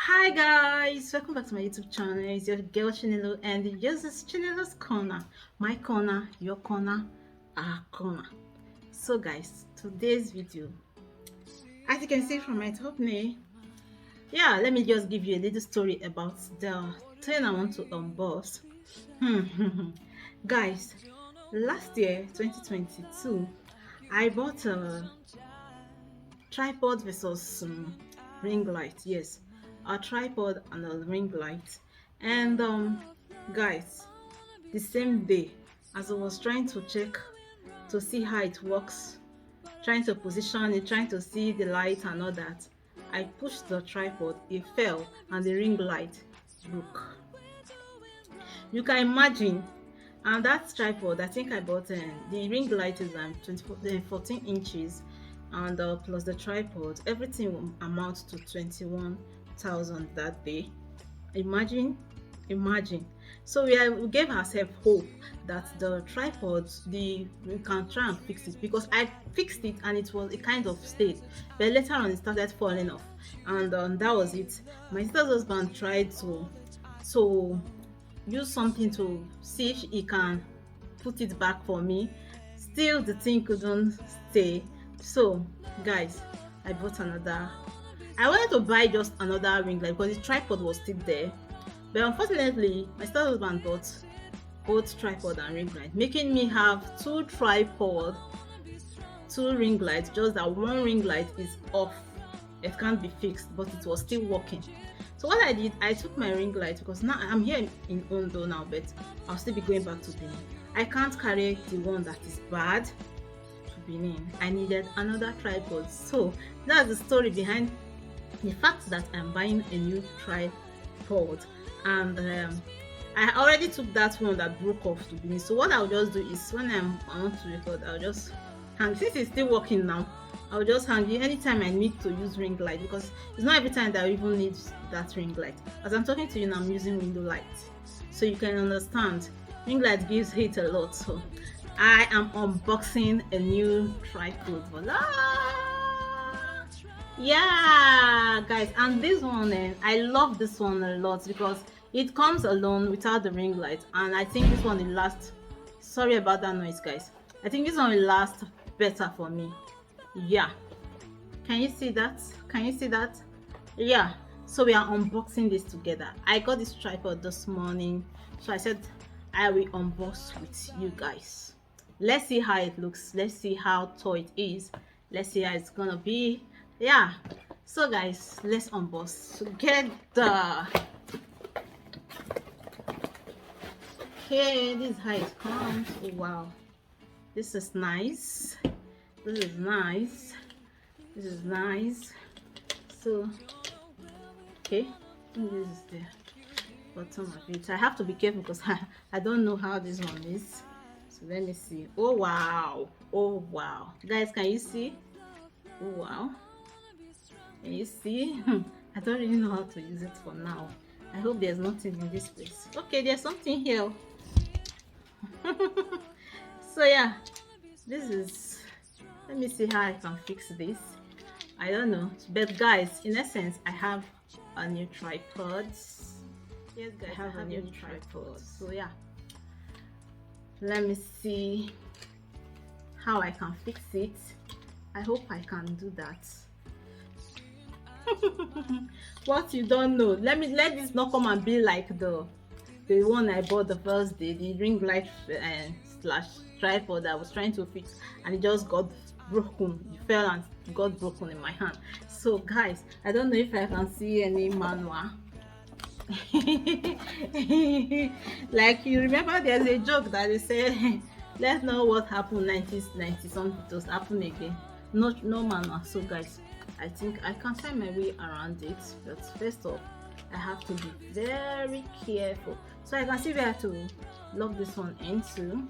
Hi guys, welcome back to my YouTube channel. It's your girl Chinelo and yes, it's Chinelo's corner. My corner, your corner, our corner. So guys, today's video, as you can see from my thumbnail, let me just give you a little story about the thing I want to unbox. Guys, last year 2022, I bought a tripod versus ring light. Yes, a tripod and a ring light. And guys, the same day as I was trying to check to see how it works, trying to position it, trying to see the light and all that, I pushed the tripod, it fell, and the ring light broke. You can imagine. And that tripod, I think I bought the ring light is 14 inches, and plus the tripod, everything will amount to 21,000 that day. Imagine. So we gave ourselves hope that the tripod, we can try and fix it, because I fixed it and it was a kind of stayed, but later on it started falling off, and that was it. My sister's husband tried to use something to see if he can put it back for me. Still the thing couldn't stay. So guys, I bought another. I wanted to buy just another ring light because the tripod was still there, but unfortunately my sister's husband bought both tripod and ring light, making me have two tripod, two ring lights, just that one ring light is off. It can't be fixed, but it was still working. So what I did, I took my ring light, because now I'm here in Ondo now, but I'll still be going back to Benin. I can't carry the one that is bad to Benin. I needed another tripod. So that's the story behind the fact that I'm buying a new tripod. And I already took that one that broke off to Benin. So what I'll just do is, when I want to record, I'll just hang. Since it's still working now, I'll just hang it anytime I need to use ring light, because it's not every time that I even need that ring light. As I'm talking to you now, I'm using window light, so you can understand ring light gives heat a lot. So I am unboxing a new tripod. Voila! Yeah guys, and this one, I love this one a lot because it comes alone without the ring light, and I think this one will last. Sorry about that noise guys. I think this one will last better for me. Yeah, can you see that? Yeah, so we are unboxing this together. I got this tripod this morning, so I said I will unbox with you guys. Let's see how it looks, let's see how tall it is, let's see how it's gonna be. Yeah, so guys, let's unbox together. Okay, this is how it comes. Oh, wow, this is nice. This is nice. So okay, this is the bottom of it. I have to be careful because I don't know how this one is. So let me see. Oh wow, guys, can you see? Oh wow, can you see? I don't really know how to use it for now. I hope there's nothing in this place. Okay, there's something here. So yeah, this is, let me see how I can fix this. I don't know, but guys, in essence, I have a new tripod. Yes guys, I have a new tripod. So yeah, let me see how I can fix it. I hope I can do that. What you don't know, let this not come and be like the one I bought the first day, the ring light slash tripod that I was trying to fix, and it just got broken. It fell and got broken in my hand. So guys, I don't know if I can see any manual. Like, you remember there's a joke that they say let's know what happened 90 something, it was happen again. No manual. So guys, I think I can find my way around it, but first off, I have to be very careful. So I can see where to lock this one into.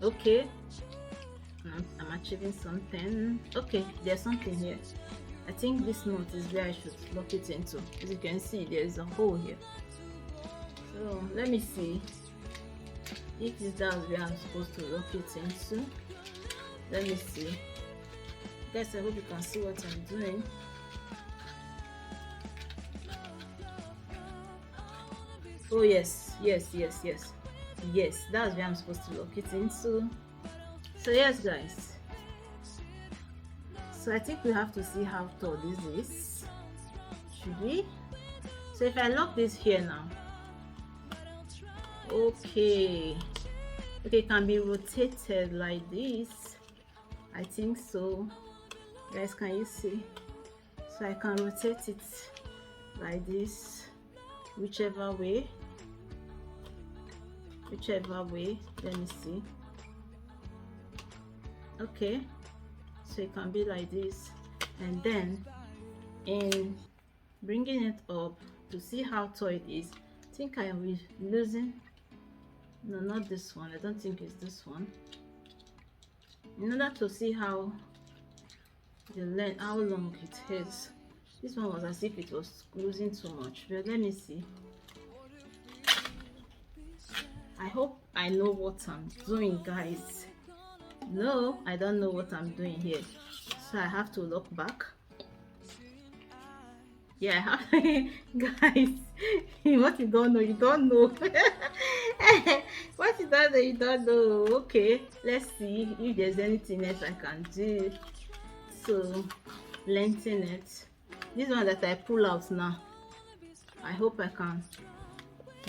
Okay, I'm achieving something. Okay, there's something here. I think this knot is where I should lock it into. As you can see, there is a hole here. So let me see if that's where I'm supposed to lock it into. Let me see. Guys, I hope you can see what I'm doing. Oh yes, yes, yes, yes, yes. That's where I'm supposed to lock it into. So yes, guys. So I think we have to see how tall this is. Should we? So if I lock this here now, okay, okay, it can be rotated like this. I think so. Guys, can you see? So I can rotate it like this, whichever way. Whichever way. Let me see. Okay, so it can be like this, and then in bringing it up to see how tall it is, I think I will losing. No, not this one. I don't think it's this one. In order to see how the length, how long it is, this one was as if it was losing too much. But let me see. I hope I know what I'm doing, guys. No, I don't know what I'm doing here. So I have to look back. Yeah, I have guys. What you don't know, you don't know. What you don't know, you don't know. Okay, let's see if there's anything else I can do. So lengthen it. This one that I pull out now, I hope I can.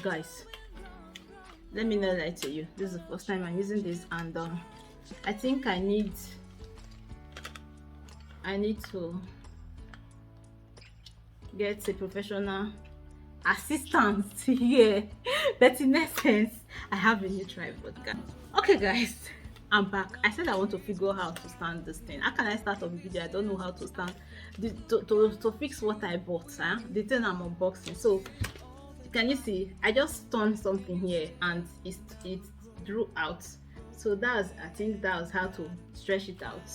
Guys, let me not lie to you, this is the first time I'm using this, and I think I need to get a professional assistance here. But in essence, I have a new tripod, guys. Okay, guys, I'm back. I said I want to figure out how to stand this thing. How can I start off a video? I don't know how to stand to fix what I bought, the thing I'm unboxing. So can you see? I just turned something here and it drew out. So that's, I think that was how to stretch it out.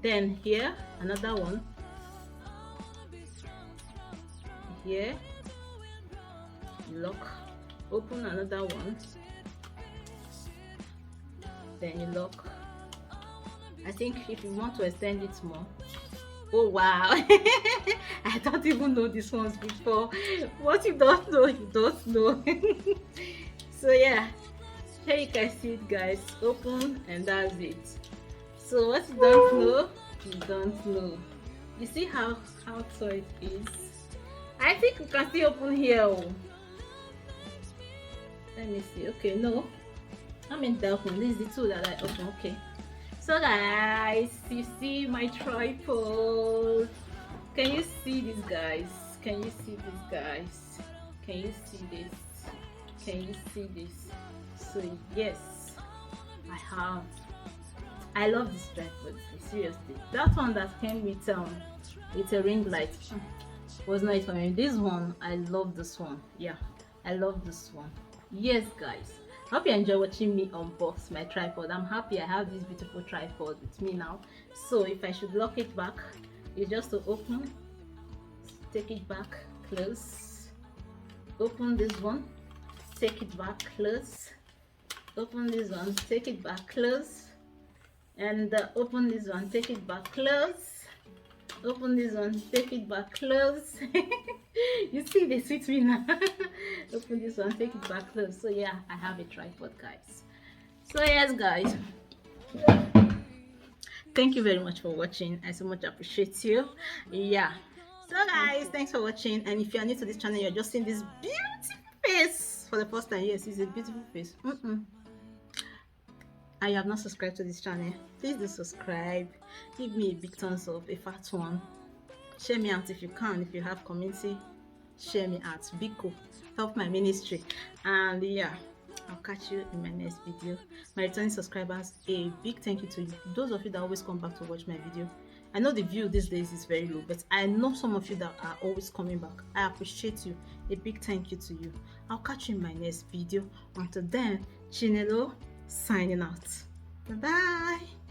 Then here another one. Here lock, open another one, then you lock. I think if you want to extend it more, oh wow. I don't even know these ones before. What you don't know, you don't know. So yeah, here you can see it, guys. Open, and that's it. So what you don't know, you don't know. You see how tall it is? I think you can see open here. Oh. Let me see. Okay, no, I'm in that one. This is the two that I open. Okay, so guys, you see my tripod. Can you see this, guys? Can you see this, guys? Can you see this? Can you see this? So yes, I love this tripod. Seriously, that one that came with a ring light was not for me. This one, I love this one. Yeah, I love this one. Yes, guys, hope you enjoy watching me unbox my tripod. I'm happy I have this beautiful tripod with me now. So if I should lock it back, it's just to open, take it back, close, open this one, take it back, close, open this one, take it back, close, and open this one, take it back, close, open this one, take it back, close. You see, they suit me now. Open this one, take it back, close. So yeah, I have a tripod, guys. So yes, guys, thank you very much for watching. I so much appreciate you. Yeah, so guys, thanks for watching. And if you are new to this channel, you're just seeing this beautiful face for the first time. Yes, it's a beautiful face. And you have not subscribed to this channel, please do subscribe. Give me a big thumbs up, a fat one. Share me out if you can. If you have community, share me out. Be cool, help my ministry. And yeah, I'll catch you in my next video. My returning subscribers, a big thank you to you. Those of you that always come back to watch my video. I know the view these days is very low, but I know some of you that are always coming back. I appreciate you. A big thank you to you. I'll catch you in my next video. Until then, Chinelo signing out. Bye bye.